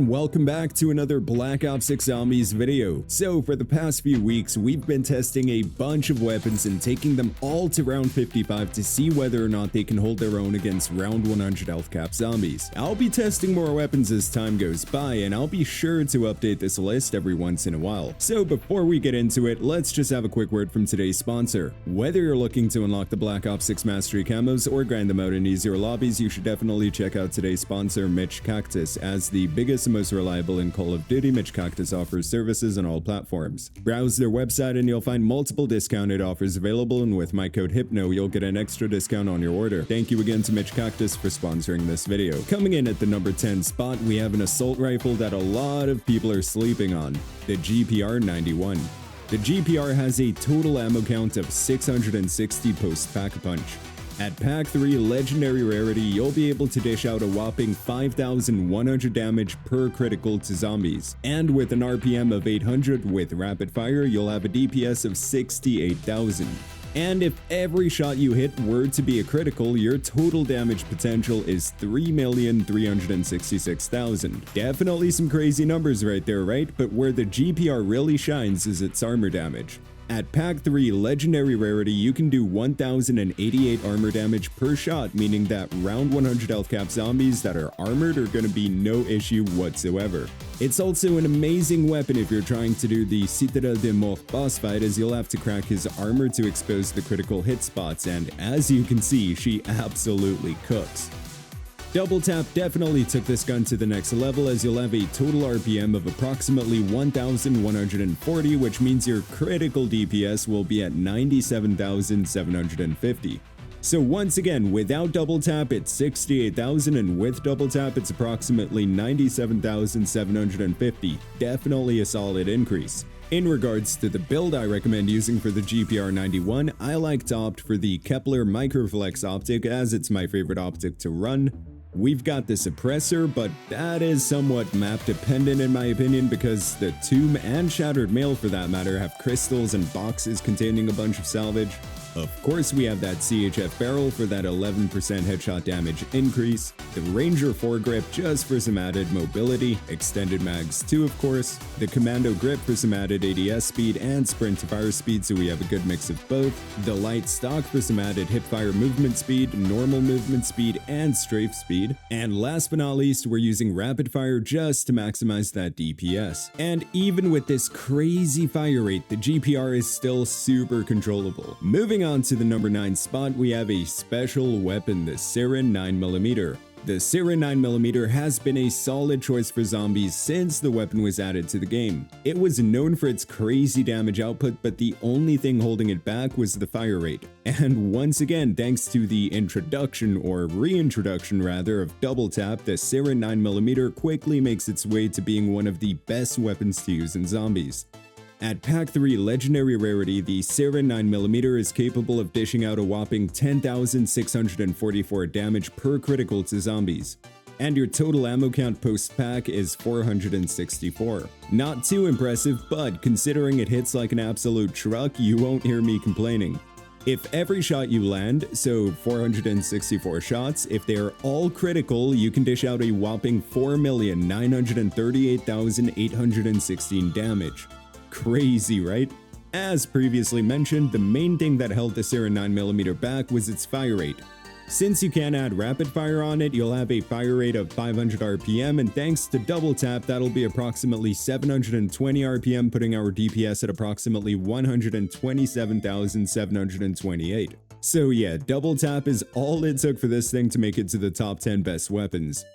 and welcome back to another Black Ops 6 Zombies video. So for the past few weeks, we've been testing a bunch of weapons and taking them all to round 55 to see whether or not they can hold their own against round 100 health cap zombies. I'll be testing more weapons as time goes by, and I'll be sure to update this list every once in a while. So before we get into it, let's just have a quick word from today's sponsor. Whether you're looking to unlock the Black Ops 6 Mastery camos or grind them out in easier lobbies, you should definitely check out today's sponsor, Mitch Cactus. As the biggest and most reliable in Call of Duty, Mitch Cactus offers services on all platforms. Browse their website and you'll find multiple discounted offers available, and with my code HYPNO, you'll get an extra discount on your order. Thank you again to Mitch Cactus for sponsoring this video. Coming in at the number 10 spot, we have an assault rifle that a lot of people are sleeping on, the GPR-91. The GPR has a total ammo count of 660 post-pack punch. At Pack 3 Legendary Rarity, you'll be able to dish out a whopping 5,100 damage per critical to zombies. And with an RPM of 800 with rapid fire, you'll have a DPS of 68,000. And if every shot you hit were to be a critical, your total damage potential is 3,366,000. Definitely some crazy numbers right there, right? But where the GPR really shines is its armor damage. At Pack 3 Legendary Rarity, you can do 1,088 armor damage per shot, meaning that round 100 health cap zombies that are armored are going to be no issue whatsoever. It's also an amazing weapon if you're trying to do the Citadel de Mort boss fight, as you'll have to crack his armor to expose the critical hit spots, and as you can see, she absolutely cooks. Double Tap definitely took this gun to the next level, as you'll have a total RPM of approximately 1,140, which means your critical DPS will be at 97,750. So once again, without Double Tap it's 68,000, and with Double Tap it's approximately 97,750. Definitely a solid increase. In regards to the build I recommend using for the GPR-91, I like to opt for the Kepler Microflex optic, as it's my favorite optic to run. We've got the suppressor, but that is somewhat map dependent in my opinion, because the Tomb and Shattered Mail for that matter have crystals and boxes containing a bunch of salvage. Of course, we have that CHF barrel for that 11% headshot damage increase, the Ranger foregrip just for some added mobility, extended mags too of course, the Commando grip for some added ADS speed and sprint to fire speed, so we have a good mix of both, the light stock for some added hipfire movement speed, normal movement speed, and strafe speed, and last but not least, we're using rapid fire just to maximize that DPS. And even with this crazy fire rate, the GPR is still super controllable. Moving on to the number 9 spot, we have a special weapon, the Sirin 9mm. The Sirin 9mm has been a solid choice for zombies since the weapon was added to the game. It was known for its crazy damage output, but the only thing holding it back was the fire rate. And once again, thanks to the introduction, or reintroduction rather, of Double Tap, the Sirin 9mm quickly makes its way to being one of the best weapons to use in zombies. At Pack 3 Legendary Rarity, the Sirin 9mm is capable of dishing out a whopping 10,644 damage per critical to zombies. And your total ammo count post-pack is 464. Not too impressive, but considering it hits like an absolute truck, you won't hear me complaining. If every shot you land, so 464 shots, if they are all critical, you can dish out a whopping 4,938,816 damage. Crazy, right? As previously mentioned, the main thing that held the Sirin 9mm back was its fire rate. Since you can add rapid fire on it, you'll have a fire rate of 500 RPM, and thanks to Double Tap, that'll be approximately 720 RPM, putting our DPS at approximately 127,728. So yeah, Double Tap is all it took for this thing to make it to the top 10 best weapons.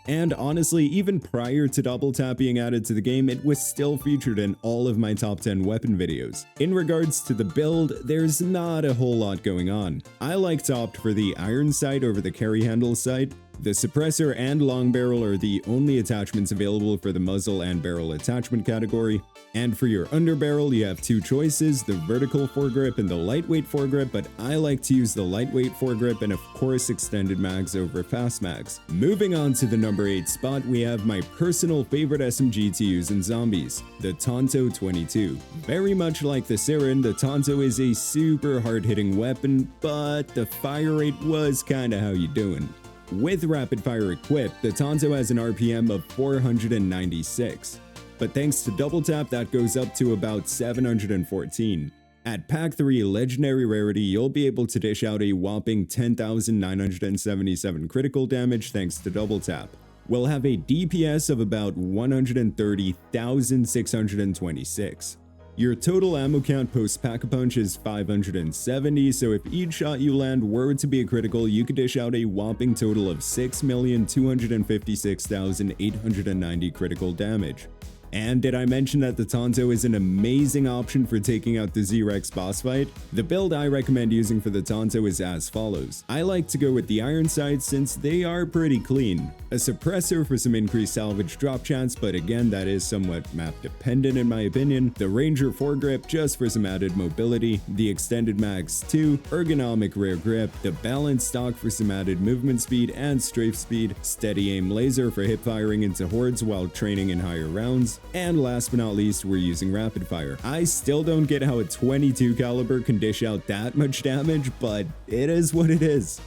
And honestly, even prior to Double Tap being added to the game, it was still featured in all of my top 10 weapon videos. In regards to the build, there's not a whole lot going on. I like to opt for the iron sight over the carry handle sight. The suppressor and long barrel are the only attachments available for the muzzle and barrel attachment category. And for your underbarrel, you have two choices, the vertical foregrip and the lightweight foregrip, but I like to use the lightweight foregrip and of course extended mags over fast mags. Moving on to the number 8 spot, we have my personal favorite SMG to use in zombies, the Tanto 22. Very much like the Sirin, the Tanto is a super hard-hitting weapon, but the fire rate was kinda how you doing. With rapid fire equipped, the Tanto has an RPM of 496, but thanks to double tap that goes up to about 714. At Pack 3 Legendary Rarity, you'll be able to dish out a whopping 10,977 critical damage thanks to double tap. We'll have a DPS of about 130,626. Your total ammo count post Pack-a-Punch is 570, so if each shot you land were to be a critical, you could dish out a whopping total of 6,256,890 critical damage. And did I mention that the Tanto is an amazing option for taking out the Z-Rex boss fight? The build I recommend using for the Tanto is as follows. I like to go with the iron sights since they are pretty clean. A suppressor for some increased salvage drop chance, but again that is somewhat map dependent in my opinion. The Ranger foregrip just for some added mobility. The extended mags 2, ergonomic rear grip. The balanced stock for some added movement speed and strafe speed. Steady aim laser for hip firing into hordes while training in higher rounds. And last but not least, we're using rapid fire. I still don't get how a 22 caliber can dish out that much damage, but it is what it is.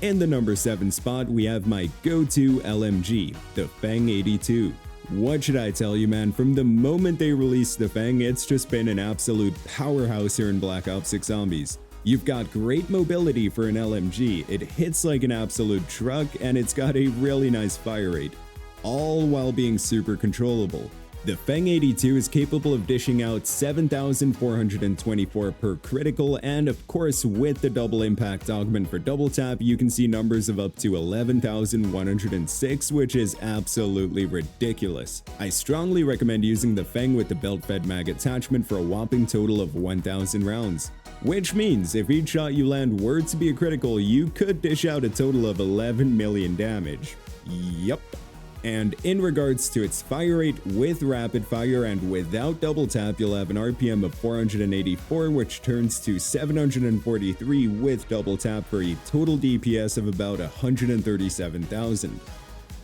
In the number 7 spot, we have my go-to LMG, the Feng 82. What should I tell you, man? From the moment they released the Feng, it's just been an absolute powerhouse here in Black Ops 6 Zombies. You've got great mobility for an LMG, it hits like an absolute truck, and it's got a really nice fire rate, all while being super controllable. The Feng 82 is capable of dishing out 7,424 per critical, and of course with the double impact augment for double tap, you can see numbers of up to 11,106, which is absolutely ridiculous. I strongly recommend using the Feng with the belt-fed mag attachment for a whopping total of 1,000 rounds. Which means if each shot you land were to be a critical, you could dish out a total of 11 million damage. Yup. And in regards to its fire rate, with rapid fire and without double tap, you'll have an RPM of 484, which turns to 743 with double tap for a total DPS of about 137,000.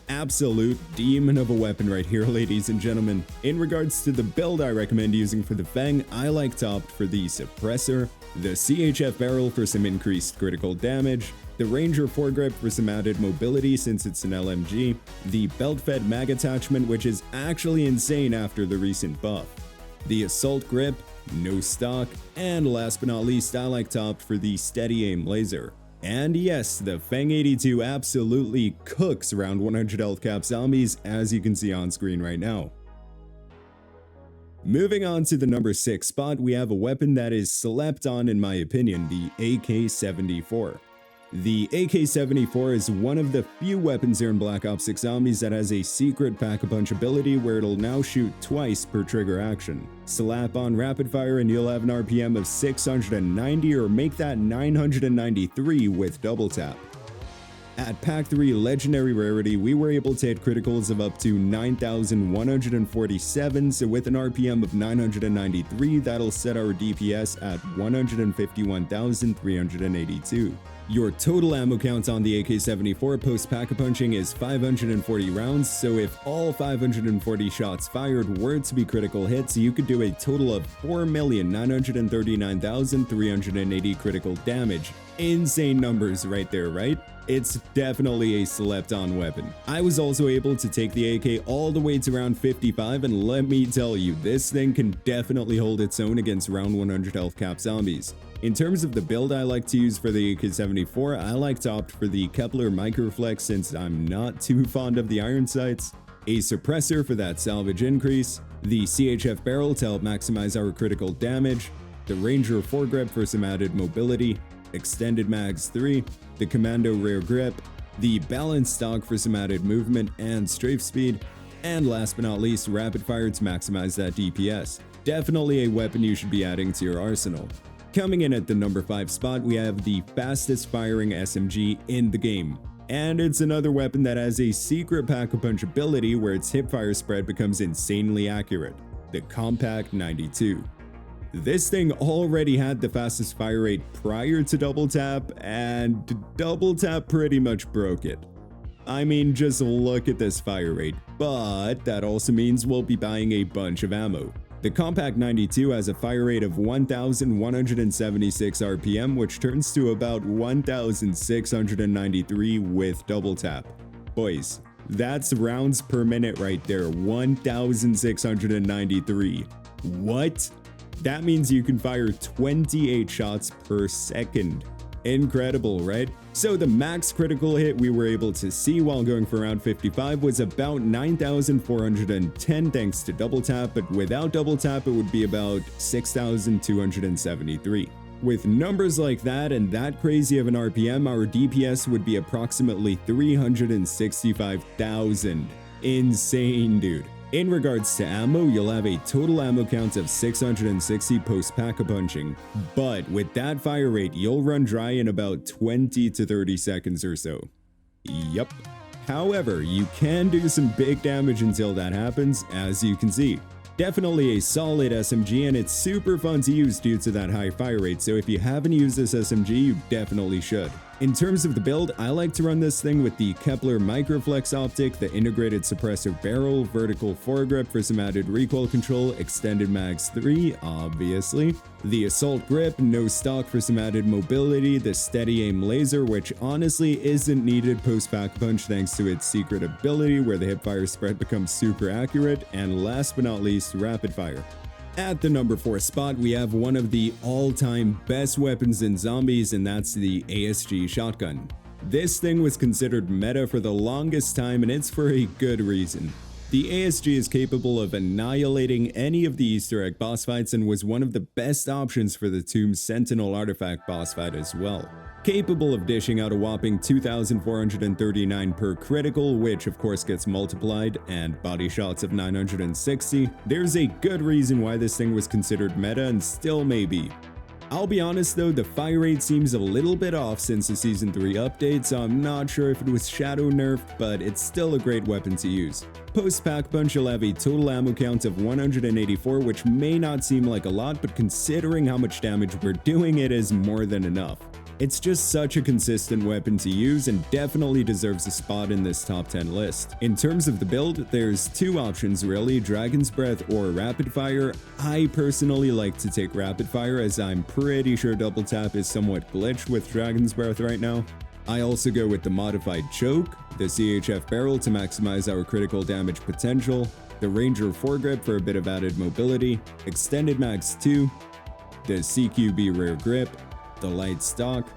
Absolute demon of a weapon right here, ladies and gentlemen. In regards to the build I recommend using for the Feng, I like to opt for the suppressor, the CHF barrel for some increased critical damage, the Ranger foregrip for some added mobility since it's an LMG, the belt-fed mag attachment, which is actually insane after the recent buff, the assault grip, no stock, and last but not least, I like to opt for the steady aim laser. And yes, the Feng 82 absolutely cooks around 100 health cap zombies, as you can see on screen right now. Moving on to the number 6 spot, we have a weapon that is slept on in my opinion, the AK-74. The AK-74 is one of the few weapons here in Black Ops 6 Zombies that has a secret pack-a-punch ability where it'll now shoot twice per trigger action. Slap on rapid fire and you'll have an RPM of 690, or make that 993 with double tap. At Pack 3 Legendary Rarity, we were able to hit criticals of up to 9,147, so with an RPM of 993, that'll set our DPS at 151,382. Your total ammo count on the AK-74 post pack-a-punching is 540 rounds, so if all 540 shots fired were to be critical hits, you could do a total of 4,939,380 critical damage. Insane numbers right there, right? It's definitely a slept-on weapon. I was also able to take the AK all the way to round 55, and let me tell you, this thing can definitely hold its own against round 100 health cap zombies. In terms of the build I like to use for the AK-74, I like to opt for the Kepler Microflex since I'm not too fond of the iron sights, a suppressor for that salvage increase, the CHF barrel to help maximize our critical damage, the Ranger foregrip for some added mobility, extended mags 3, the Commando rear grip, the balanced stock for some added movement and strafe speed, and last but not least, rapid fire to maximize that DPS. Definitely a weapon you should be adding to your arsenal. Coming in at the number 5 spot, we have the fastest firing SMG in the game. And it's another weapon that has a secret pack-a-punch ability where its hipfire spread becomes insanely accurate, the Kompakt 92. This thing already had the fastest fire rate prior to double tap, and double tap pretty much broke it. I mean, just look at this fire rate, but that also means we'll be buying a bunch of ammo. The Kompakt 92 has a fire rate of 1,176 RPM, which turns to about 1,693 with double tap. Boys, that's rounds per minute right there, 1,693. What? That means you can fire 28 shots per second. Incredible, right? So the max critical hit we were able to see while going for round 55 was about 9,410 thanks to double tap, but without double tap it would be about 6,273. With numbers like that and that crazy of an RPM, our DPS would be approximately 365,000. Insane, dude. In regards to ammo, you'll have a total ammo count of 660 post-pack-a-punching, but with that fire rate, you'll run dry in about 20 to 30 seconds or so. Yup. However, you can do some big damage until that happens, as you can see. Definitely a solid SMG, and it's super fun to use due to that high fire rate, so if you haven't used this SMG, you definitely should. In terms of the build, I like to run this thing with the Kepler Microflex optic, the integrated suppressor barrel, vertical foregrip for some added recoil control, extended mags 3, obviously, the assault grip, no stock for some added mobility, the steady aim laser, which honestly isn't needed post-pack punch thanks to its secret ability where the hipfire spread becomes super accurate, and last but not least, rapid fire. At the number 4 spot, we have one of the all-time best weapons in zombies, and that's the ASG shotgun. This thing was considered meta for the longest time, and it's for a good reason. The ASG is capable of annihilating any of the Easter egg boss fights and was one of the best options for the Tomb Sentinel artifact boss fight as well. Capable of dishing out a whopping 2,439 per critical, which of course gets multiplied, and body shots of 960, there's a good reason why this thing was considered meta and still may be. I'll be honest though, the fire rate seems a little bit off since the Season 3 update, so I'm not sure if it was shadow nerfed, but it's still a great weapon to use. Post-pack punch, you'll have a total ammo count of 184, which may not seem like a lot, but considering how much damage we're doing, it is more than enough. It's just such a consistent weapon to use and definitely deserves a spot in this top 10 list. In terms of the build, there's two options really, Dragon's Breath or Rapid Fire. I personally like to take Rapid Fire as I'm pretty sure double tap is somewhat glitched with Dragon's Breath right now. I also go with the modified choke, the CHF barrel to maximize our critical damage potential, the Ranger foregrip for a bit of added mobility, extended mags 2, the CQB rear grip, the light stock.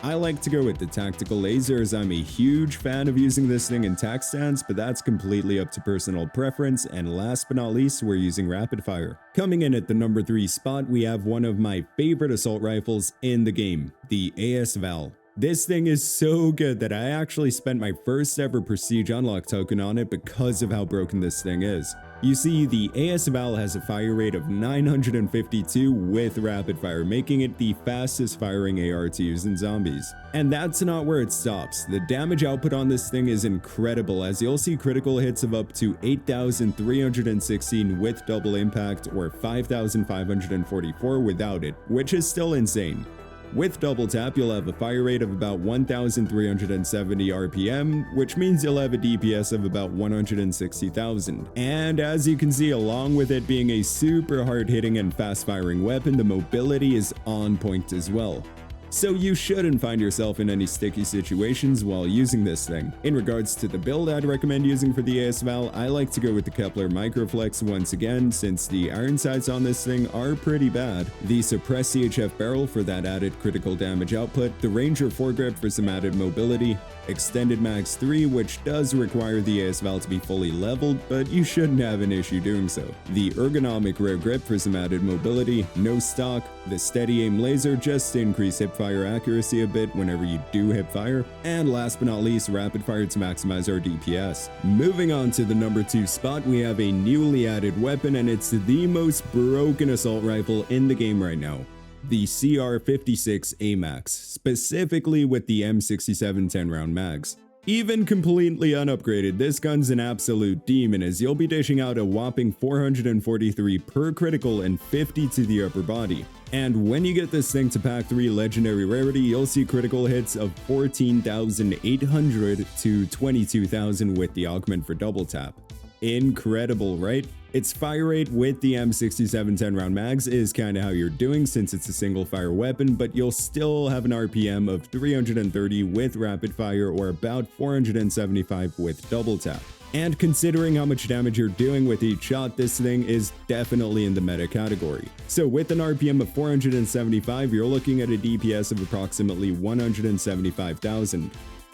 I like to go with the tactical laser as I'm a huge fan of using this thing in tac stance, but that's completely up to personal preference, and last but not least, we're using rapid fire. Coming in at the number 3 spot, we have one of my favorite assault rifles in the game, the AS Val. This thing is so good that I actually spent my first ever Prestige Unlock token on it because of how broken this thing is. You see, the AS Val has a fire rate of 952 with rapid fire, making it the fastest firing AR to use in zombies. And that's not where it stops. The damage output on this thing is incredible, as you'll see critical hits of up to 8,316 with double impact or 5,544 without it, which is still insane. With double tap, you'll have a fire rate of about 1,370 RPM, which means you'll have a DPS of about 160,000. And as you can see, along with it being a super hard-hitting and fast-firing weapon, the mobility is on point as well. So you shouldn't find yourself in any sticky situations while using this thing. In regards to the build I'd recommend using for the AS Val, I like to go with the Kepler Microflex once again, since the iron sights on this thing are pretty bad, the suppressed CHF barrel for that added critical damage output, the Ranger foregrip for some added mobility, extended mags 3, which does require the AS Val to be fully leveled, but you shouldn't have an issue doing so, the ergonomic rear grip for some added mobility, no stock, the steady aim laser just to increase hipfire accuracy a bit whenever you do hipfire, and last but not least, rapid fire to maximize our DPS. Moving on to the number 2 spot, we have a newly added weapon, and it's the most broken assault rifle in the game right now, the CR56 AMAX, specifically with the M67 10-round mags. Even completely unupgraded, this gun's an absolute demon, as you'll be dishing out a whopping 443 per critical and 50 to the upper body. And when you get this thing to pack 3 legendary rarity, you'll see critical hits of 14,800 to 22,000 with the augment for double tap. Incredible, right? Its fire rate with the M67 10-round mags is kinda how you're doing since it's a single fire weapon, but you'll still have an RPM of 330 with rapid fire or about 475 with double tap. And considering how much damage you're doing with each shot, this thing is definitely in the meta category. So with an RPM of 475, you're looking at a DPS of approximately 175,000.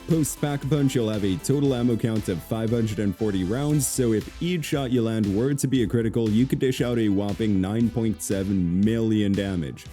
Post-pack punch, you'll have a total ammo count of 540 rounds, so if each shot you land were to be a critical, you could dish out a whopping 9.7 million damage.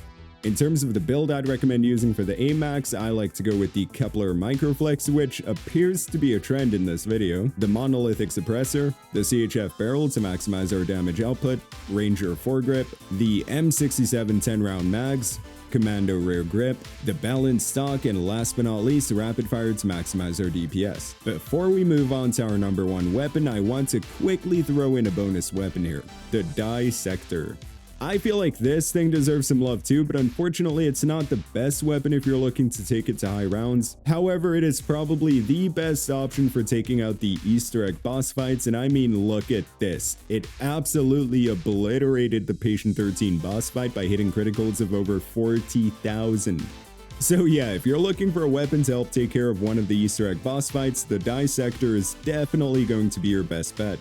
In terms of the build I'd recommend using for the AMAX, I like to go with the Kepler Microflex, which appears to be a trend in this video, the Monolithic Suppressor, the CHF Barrel to maximize our damage output, Ranger Foregrip, the M67 10-round mags, Commando Rear Grip, the Balanced Stock, and last but not least, Rapid Fire to maximize our DPS. Before we move on to our number one weapon, I want to quickly throw in a bonus weapon here, the D.I.E.sector. I feel like this thing deserves some love too, but unfortunately it's not the best weapon if you're looking to take it to high rounds. However, it is probably the best option for taking out the Easter egg boss fights, and I mean, look at this. It absolutely obliterated the Patient 13 boss fight by hitting criticals of over 40,000. So yeah, if you're looking for a weapon to help take care of one of the Easter egg boss fights, the D.I.E.sector is definitely going to be your best bet.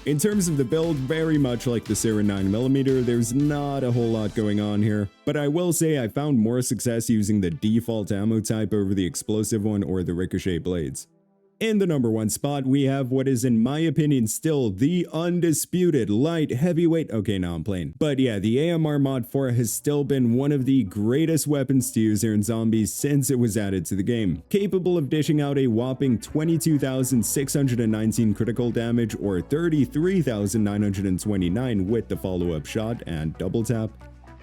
In terms of the build, very much like the Sirin 9mm, there's not a whole lot going on here, but I will say I found more success using the default ammo type over the explosive one or the ricochet blades. In the number one spot, we have what is in my opinion still the undisputed light heavyweight. Okay, now I'm playing. But yeah, the AMR Mod 4 has still been one of the greatest weapons to use here in zombies since it was added to the game. Capable of dishing out a whopping 22,619 critical damage or 33,929 with the follow-up shot and double tap.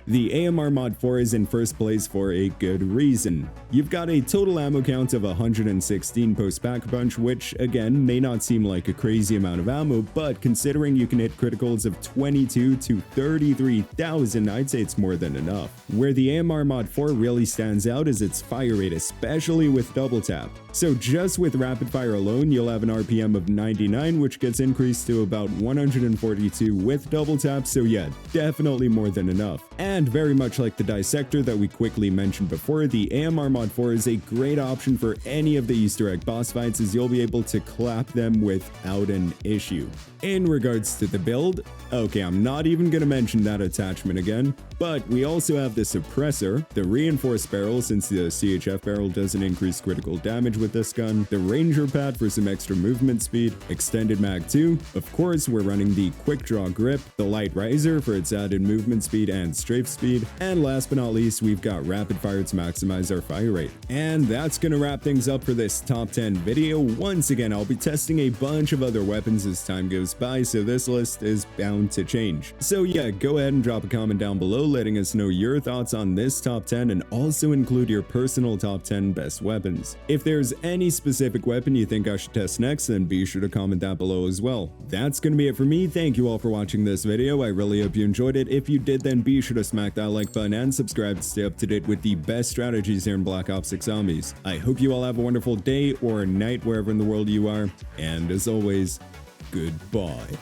The AMR Mod 4 is in first place for a good reason. You've got a total ammo count of 116 post-pack punch, which again may not seem like a crazy amount of ammo, but considering you can hit criticals of 22 to 33,000, I'd say it's more than enough. Where the AMR Mod 4 really stands out is its fire rate, especially with double tap. So just with rapid fire alone, you'll have an RPM of 99, which gets increased to about 142 with double tap, so yeah, definitely more than enough. And very much like the D.I.E.sector that we quickly mentioned before, the AMR Mod 4 is a great option for any of the Easter egg boss fights, as you'll be able to clap them without an issue. In regards to the build, okay, I'm not even going to mention that attachment again, but we also have the suppressor, the reinforced barrel since the CHF barrel doesn't increase critical damage with this gun, the Ranger pad for some extra movement speed, extended mag 2, of course we're running the quick draw grip, the light riser for its added movement speed and strafe speed, and last but not least we've got rapid fire to maximize our fire rate. And that's gonna wrap things up for this top 10 video. Once again, I'll be testing a bunch of other weapons as time goes by, so this list is bound to change. So yeah, go ahead and drop a comment down below letting us know your thoughts on this top 10 and also include your personal top 10 best weapons. If there's any specific weapon you think I should test next, then be sure to comment that below as well. That's gonna be it for me. Thank you all for watching this video. I really hope you enjoyed it. If you did, then be sure to smack that like button and subscribe to stay up to date with the best strategies here in Black Ops 6 Zombies. I hope you all have a wonderful day or night wherever in the world you are, and as always, goodbye.